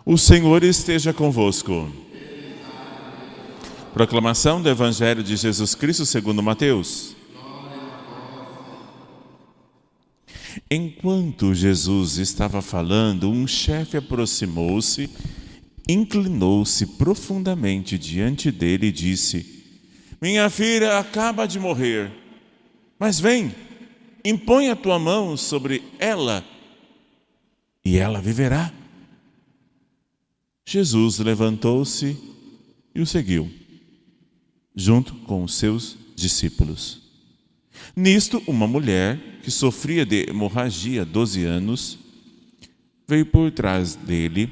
O Senhor esteja convosco. Proclamação do Evangelho de Jesus Cristo segundo Mateus. Enquanto Jesus estava falando, um chefe aproximou-se, inclinou-se profundamente diante dele e disse: Minha filha acaba de morrer, mas vem, impõe a tua mão sobre ela e ela viverá. Jesus levantou-se e o seguiu, junto com os seus discípulos. Nisto, uma mulher que sofria de hemorragia há 12 anos, veio por trás dele,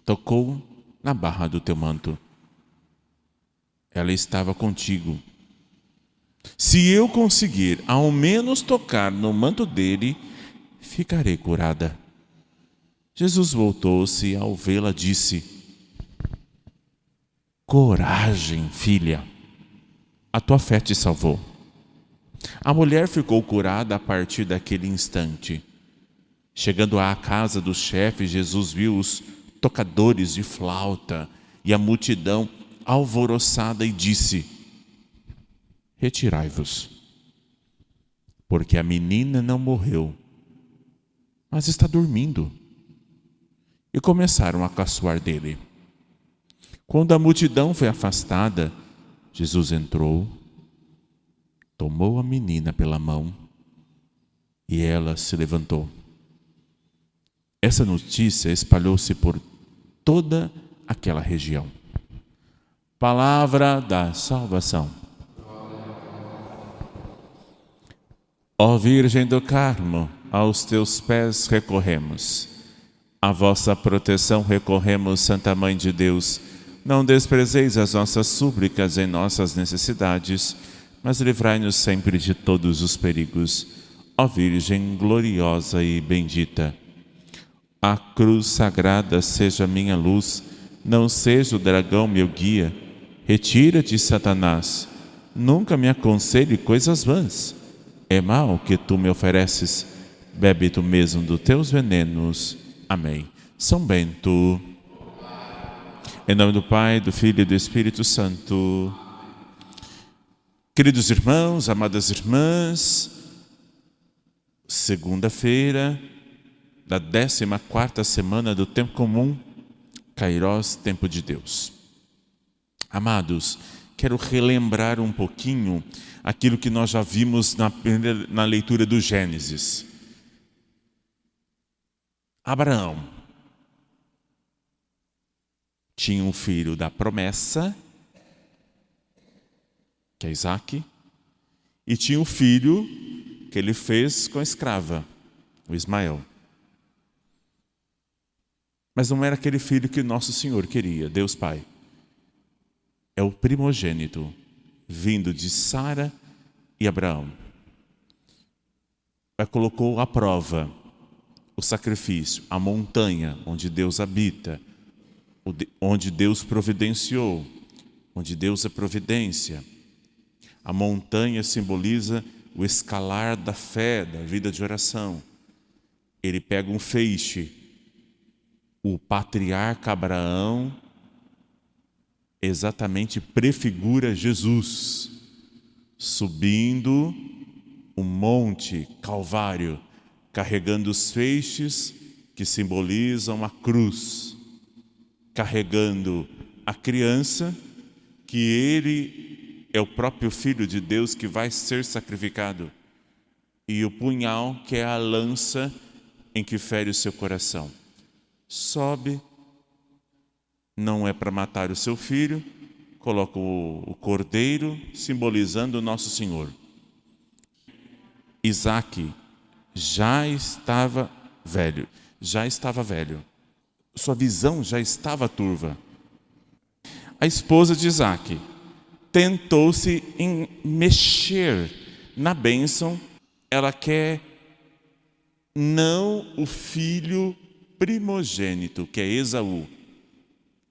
tocou na barra do teu manto. Ela estava contigo. Se eu conseguir ao menos tocar no manto dele, ficarei curada. Jesus voltou-se e ao vê-la disse: Coragem, filha, a tua fé te salvou. A mulher ficou curada a partir daquele instante. Chegando à casa do chefe, Jesus viu os tocadores de flauta e a multidão alvoroçada e disse: Retirai-vos, porque a menina não morreu, mas está dormindo. E começaram a caçoar dele. Quando a multidão foi afastada, Jesus entrou, tomou a menina pela mão e ela se levantou. Essa notícia espalhou-se por toda aquela região. Palavra da salvação. Ó Virgem do Carmo, aos teus pés recorremos. A vossa proteção recorremos, Santa Mãe de Deus. Não desprezeis as nossas súplicas em nossas necessidades, mas livrai-nos sempre de todos os perigos. Ó Virgem gloriosa e bendita. A cruz sagrada seja minha luz, não seja o dragão meu guia. Retira-te, Satanás, nunca me aconselhe coisas vãs. É mal que tu me ofereces, bebe tu mesmo dos teus venenos. Amém. São Bento. Em nome do Pai, do Filho e do Espírito Santo. Queridos irmãos, amadas irmãs, segunda-feira da 14ª semana do Tempo Comum, Kairós, Tempo de Deus. Amados, quero relembrar um pouquinho aquilo que nós já vimos na leitura do Gênesis. Abraão tinha um filho da promessa, que é Isaque, e tinha um filho que ele fez com a escrava, o Ismael. Mas não era aquele filho que Nosso Senhor queria, Deus Pai. É o primogênito, vindo de Sara e Abraão. Ela colocou à prova o sacrifício, a montanha onde Deus habita, onde Deus providenciou, onde Deus é providência. A montanha simboliza o escalar da fé, da vida de oração. Ele pega um feixe, o patriarca Abraão exatamente prefigura Jesus, subindo o monte Calvário, carregando os feixes que simbolizam a cruz, carregando a criança, que ele é o próprio Filho de Deus que vai ser sacrificado, e o punhal, que é a lança em que fere o seu coração. Sobe, não é para matar o seu filho, coloca o cordeiro, simbolizando o Nosso Senhor. Isaque já estava velho. Sua visão já estava turva. A esposa de Isaque tentou-se em mexer na bênção. Ela quer não o filho primogênito, que é Esaú.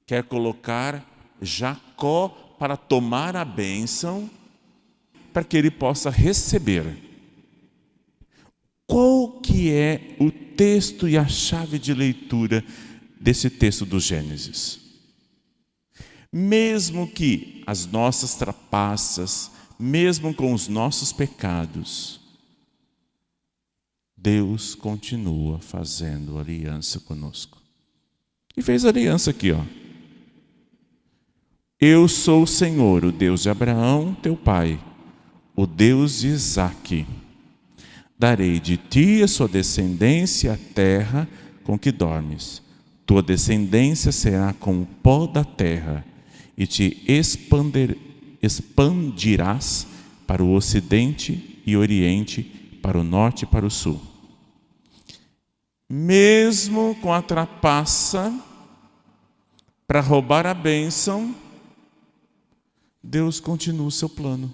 Quer colocar Jacó para tomar a bênção, para que ele possa receber. Qual que é o texto e a chave de leitura desse texto do Gênesis. Mesmo que as nossas trapaças, mesmo com os nossos pecados, Deus continua fazendo aliança conosco. E fez aliança aqui, ó. Eu sou o Senhor, o Deus de Abraão, teu pai, o Deus de Isaque. Darei de ti a sua descendência a terra com que dormes. Tua descendência será como o pó da terra, e te expandirás para o ocidente e oriente, para o norte e para o sul. Mesmo com a trapaça para roubar a bênção, Deus continua o seu plano.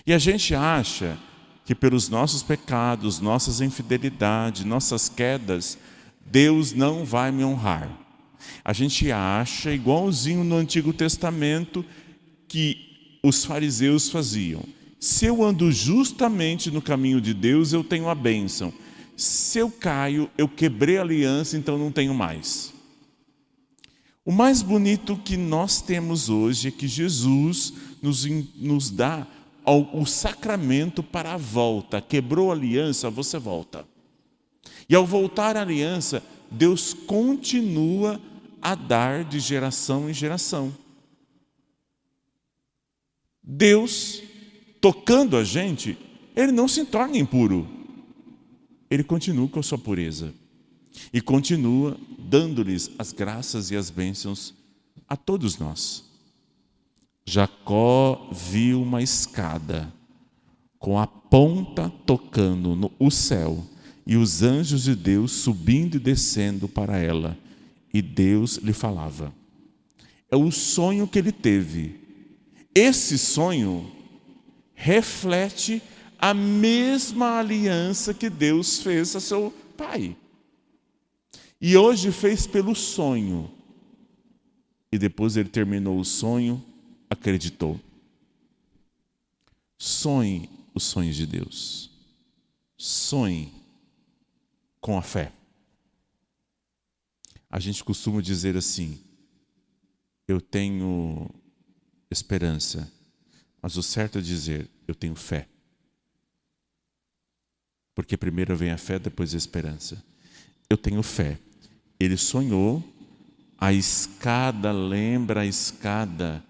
E a gente acha que pelos nossos pecados, nossas infidelidades, nossas quedas, Deus não vai me honrar. A gente acha, igualzinho no Antigo Testamento, que os fariseus faziam. Se eu ando justamente no caminho de Deus, eu tenho a bênção. Se eu caio, eu quebrei a aliança, então não tenho mais. O mais bonito que nós temos hoje é que Jesus nos dá o sacramento para a volta. Quebrou a aliança, você volta. E ao voltar à aliança, Deus continua a dar de geração em geração. Deus, tocando a gente, Ele não se torna impuro. Ele continua com a sua pureza. E continua dando-lhes as graças e as bênçãos a todos nós. Jacó viu uma escada com a ponta tocando no céu e os anjos de Deus subindo e descendo para ela. E Deus lhe falava. É o sonho que ele teve. Esse sonho reflete a mesma aliança que Deus fez a seu pai. E hoje fez pelo sonho. E depois ele terminou o sonho, acreditou. Sonhe os sonhos de Deus. Sonhe com a fé. A gente costuma dizer assim, eu tenho esperança, mas o certo é dizer, eu tenho fé. Porque primeiro vem a fé, depois a esperança. Eu tenho fé. Ele sonhou, a escada lembra a escada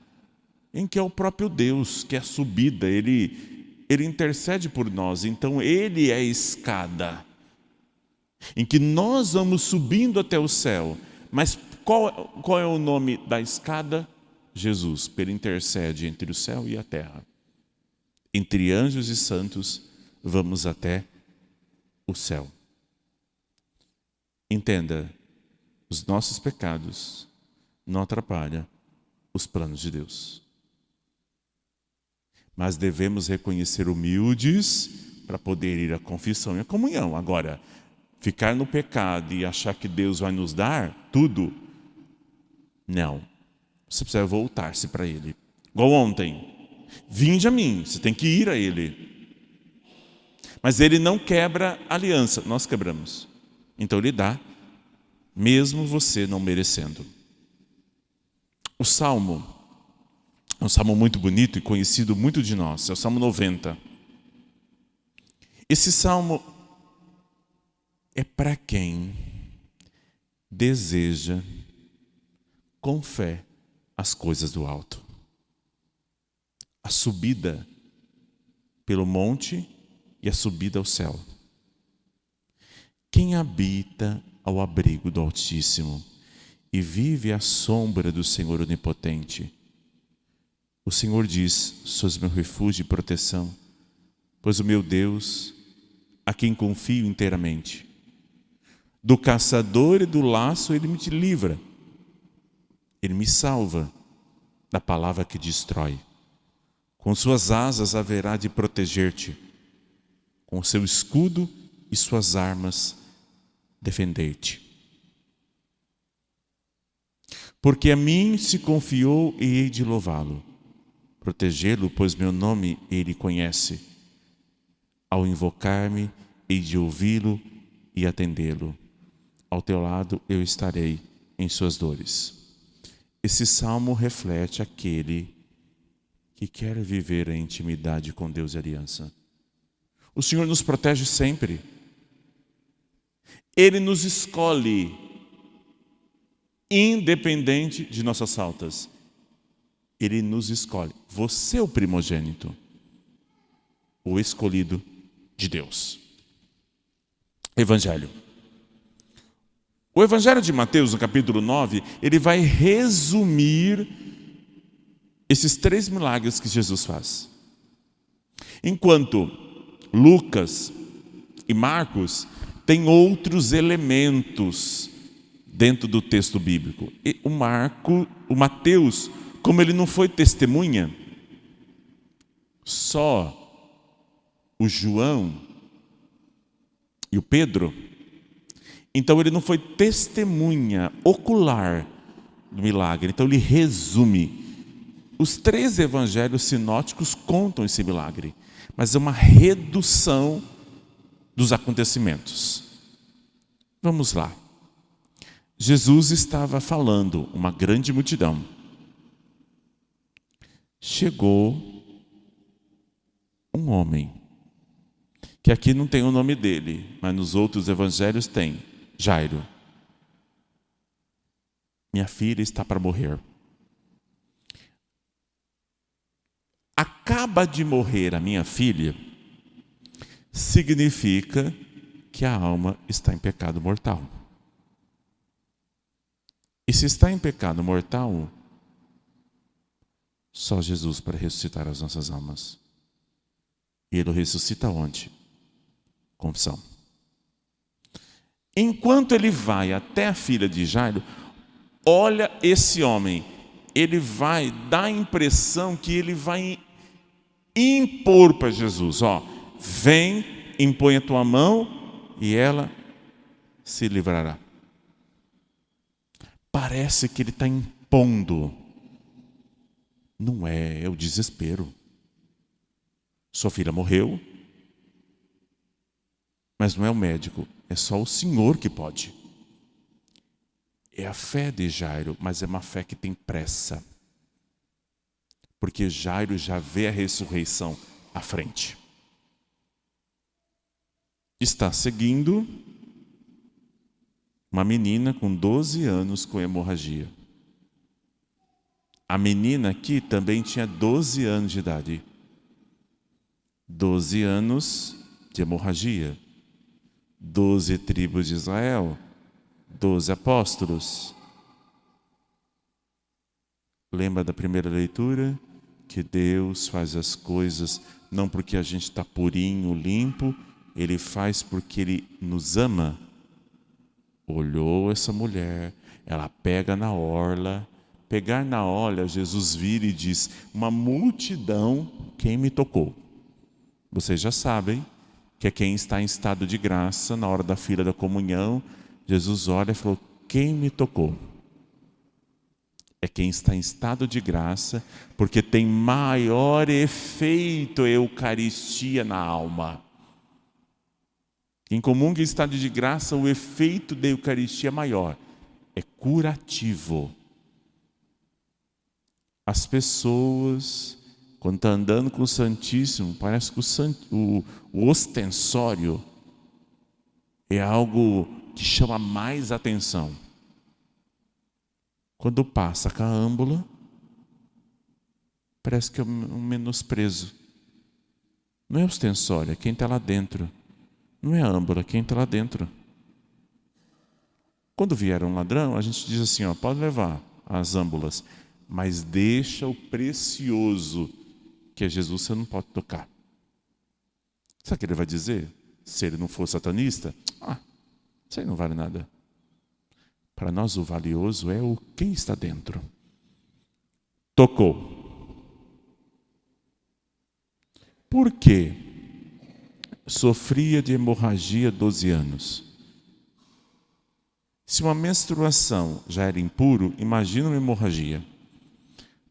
em que é o próprio Deus, que é a subida, ele intercede por nós, então ele é a escada, em que nós vamos subindo até o céu, mas qual é o nome da escada? Jesus, ele intercede entre o céu e a terra, entre anjos e santos, vamos até o céu. Entenda, os nossos pecados não atrapalham os planos de Deus. Mas devemos reconhecer humildes para poder ir à confissão e à comunhão. Agora, ficar no pecado e achar que Deus vai nos dar tudo, não. Você precisa voltar-se para Ele. Igual ontem, vinde a mim, você tem que ir a Ele. Mas Ele não quebra a aliança, nós quebramos. Então Ele dá, mesmo você não merecendo. O Salmo é um salmo muito bonito e conhecido muito de nós, é o Salmo 90. Esse salmo é para quem deseja com fé as coisas do alto. A subida pelo monte e a subida ao céu. Quem habita ao abrigo do Altíssimo e vive à sombra do Senhor Onipotente. O Senhor diz, sois meu refúgio e proteção, pois o meu Deus, a quem confio inteiramente. Do caçador e do laço Ele me livra. Ele me salva da palavra que destrói. Com suas asas haverá de proteger-te. Com seu escudo e suas armas defender-te. Porque a mim se confiou e hei de louvá-lo. Protegê-lo, pois meu nome ele conhece. Ao invocar-me, hei de ouvi-lo e atendê-lo. ao teu lado eu estarei em suas dores. Esse salmo reflete aquele que quer viver a intimidade com Deus e aliança. O Senhor nos protege sempre. Ele nos escolhe, independente de nossas faltas. Ele nos escolhe. Você é o primogênito, o escolhido de Deus. Evangelho. O Evangelho de Mateus, no capítulo 9, ele vai resumir esses 3 milagres que Jesus faz. Enquanto Lucas e Marcos têm outros elementos dentro do texto bíblico. E o Mateus, como ele não foi testemunha, só o João e o Pedro, então ele não foi testemunha ocular do milagre. Então ele resume. Os 3 evangelhos sinóticos contam esse milagre, mas é uma redução dos acontecimentos. Vamos lá. Jesus estava falando, uma grande multidão. Chegou um homem, que aqui não tem o nome dele, mas nos outros evangelhos tem, Jairo. Minha filha está para morrer. Acaba de morrer a minha filha, significa que a alma está em pecado mortal. E se está em pecado mortal, só Jesus para ressuscitar as nossas almas. E Ele ressuscita onde? Confissão. Enquanto ele vai até a filha de Jairo, olha esse homem. Ele vai dar a impressão que ele vai impor para Jesus. Vem, impõe a tua mão e ela se livrará. Parece que ele está impondo. Não é o desespero. Sua filha morreu, mas não é o médico, é só o Senhor que pode. É a fé de Jairo, mas é uma fé que tem pressa. Porque Jairo já vê a ressurreição à frente. Está seguindo uma menina com 12 anos com hemorragia. A menina aqui também tinha 12 anos de idade. 12 anos de hemorragia. 12 tribos de Israel. 12 apóstolos. Lembra da primeira leitura? Que Deus faz as coisas não porque a gente está purinho, limpo. Ele faz porque Ele nos ama. Olhou essa mulher, ela pega na orla. Pegar na orla, Jesus vira e diz: uma multidão, quem me tocou? Vocês já sabem que é quem está em estado de graça, na hora da fila da comunhão. Jesus olha e falou: quem me tocou? É quem está em estado de graça, porque tem maior efeito a Eucaristia na alma. Quem comunga em estado de graça, o efeito da Eucaristia é maior, é curativo. As pessoas, quando estão andando com o Santíssimo, parece que o ostensório é algo que chama mais atenção. Quando passa com a âmbula, parece que é um menosprezo. Não é ostensório, é quem está lá dentro. Não é a âmbula, é quem está lá dentro. Quando vier um ladrão, a gente diz assim: pode levar as âmbulas, mas deixa o precioso, que é Jesus, você não pode tocar. Sabe o que ele vai dizer? Se ele não for satanista, isso aí não vale nada. Para nós o valioso é o quem está dentro. Tocou. Por quê? Sofria de hemorragia 12 anos. Se uma menstruação já era impuro, imagina uma hemorragia.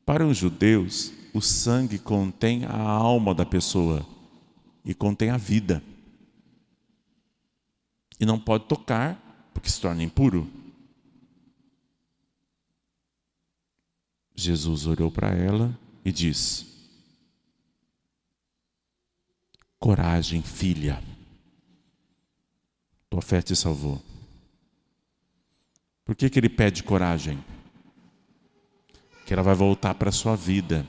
Para os judeus, o sangue contém a alma da pessoa e contém a vida. E não pode tocar, porque se torna impuro. Jesus olhou para ela e disse: coragem, filha, tua fé te salvou. Por que ele pede coragem? Que ela vai voltar para a sua vida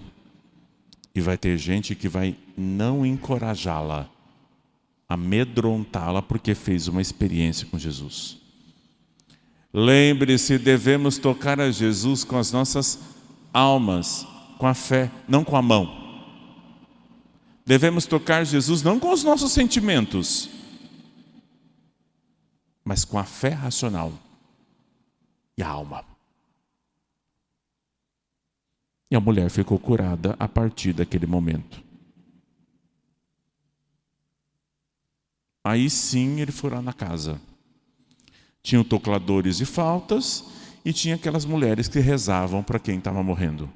e vai ter gente que vai não encorajá-la, amedrontá-la porque fez uma experiência com Jesus. Lembre-se, devemos tocar a Jesus com as nossas almas, com a fé, não com a mão. Devemos tocar Jesus não com os nossos sentimentos, mas com a fé racional e a alma. E a mulher ficou curada a partir daquele momento. Aí sim ele foi lá na casa. Tinha tocladores de flautas e tinha aquelas mulheres que rezavam para quem estava morrendo.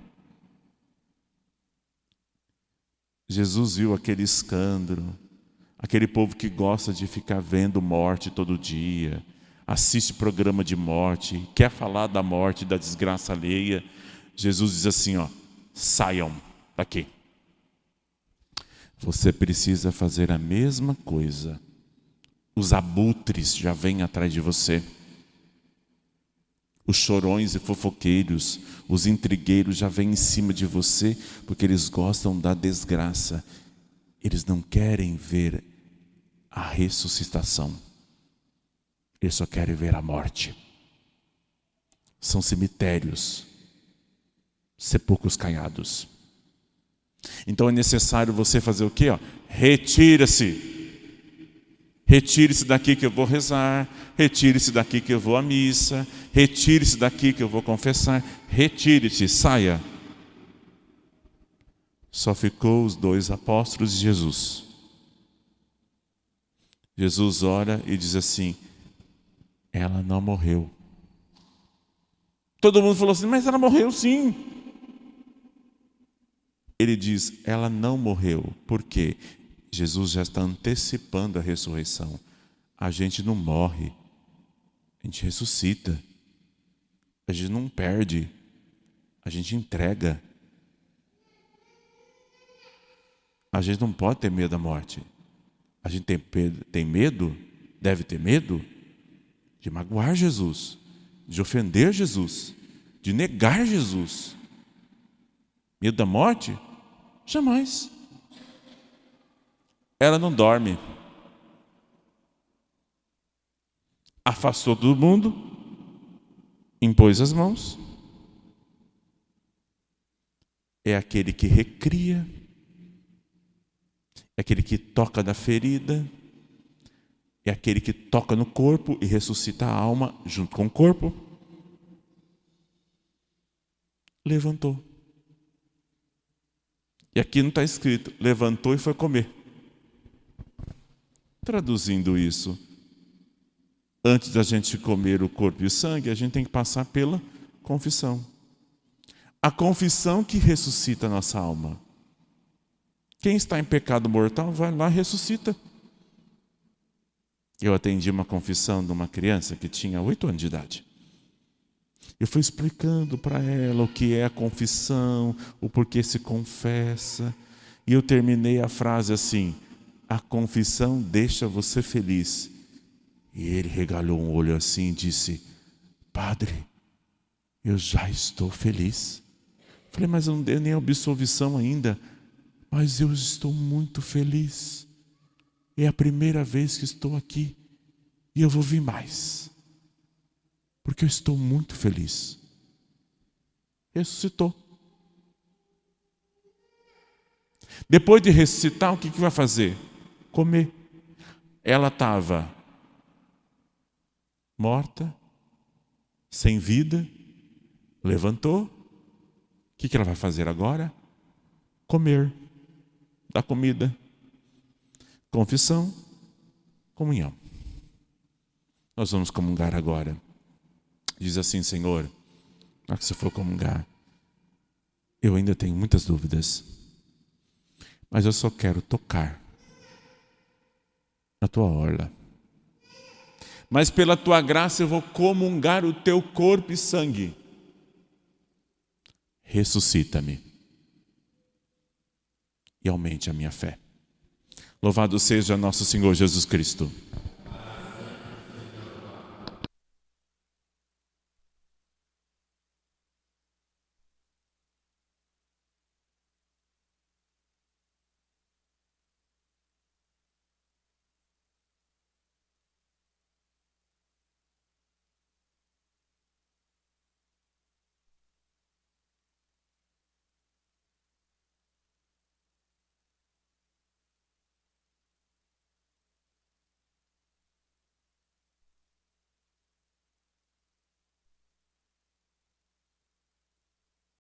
Jesus viu aquele escândalo, aquele povo que gosta de ficar vendo morte todo dia, assiste programa de morte, quer falar da morte, da desgraça alheia. Jesus diz assim, saiam daqui. Você precisa fazer a mesma coisa. Os abutres já vêm atrás de você. Os chorões e fofoqueiros, os intrigueiros já vêm em cima de você, porque eles gostam da desgraça. Eles não querem ver a ressuscitação. Eles só querem ver a morte. São cemitérios, sepulcros caiados. Então é necessário você fazer o quê? Retira-se. Retire-se daqui que eu vou rezar. Retire-se daqui que eu vou à missa. Retire-se daqui que eu vou confessar. Retire-se, saia. Só ficou os 2 apóstolos de Jesus. Jesus ora e diz assim, ela não morreu. Todo mundo falou assim, mas ela morreu sim. Ele diz, ela não morreu. Por quê? Jesus já está antecipando a ressurreição. A gente não morre, a gente ressuscita. A gente não perde, a gente entrega. A gente não pode ter medo da morte. A gente tem medo, deve ter medo de magoar Jesus, de ofender Jesus, de negar Jesus. Medo da morte? Jamais. Ela não dorme. Afastou todo mundo, impôs as mãos. É aquele que recria, é aquele que toca na ferida, é aquele que toca no corpo e ressuscita a alma junto com o corpo. Levantou. E aqui não está escrito, levantou e foi comer. Traduzindo isso, antes da gente comer o corpo e o sangue, a gente tem que passar pela confissão. A confissão que ressuscita a nossa alma. Quem está em pecado mortal, vai lá e ressuscita. Eu atendi uma confissão de uma criança que tinha 8 anos de idade. Eu fui explicando para ela o que é a confissão, o porquê se confessa. E eu terminei a frase assim, a confissão deixa você feliz. E ele regalou um olho assim e disse, padre, eu já estou feliz. Falei, mas eu não dei nem a absolvição ainda. Mas eu estou muito feliz. É a primeira vez que estou aqui. E eu vou vir mais. Porque eu estou muito feliz. Ressuscitou. Depois de ressuscitar, o que vai fazer? Comer. Ela estava morta, sem vida, levantou. O que ela vai fazer agora? Comer. Dar comida. Confissão, comunhão. Nós vamos comungar agora. Diz assim, Senhor, na hora que você for comungar, eu ainda tenho muitas dúvidas, mas eu só quero tocar na tua orla. mas pela tua graça eu vou comungar o teu corpo e sangue. Ressuscita-me e aumente a minha fé. Louvado seja nosso Senhor Jesus Cristo.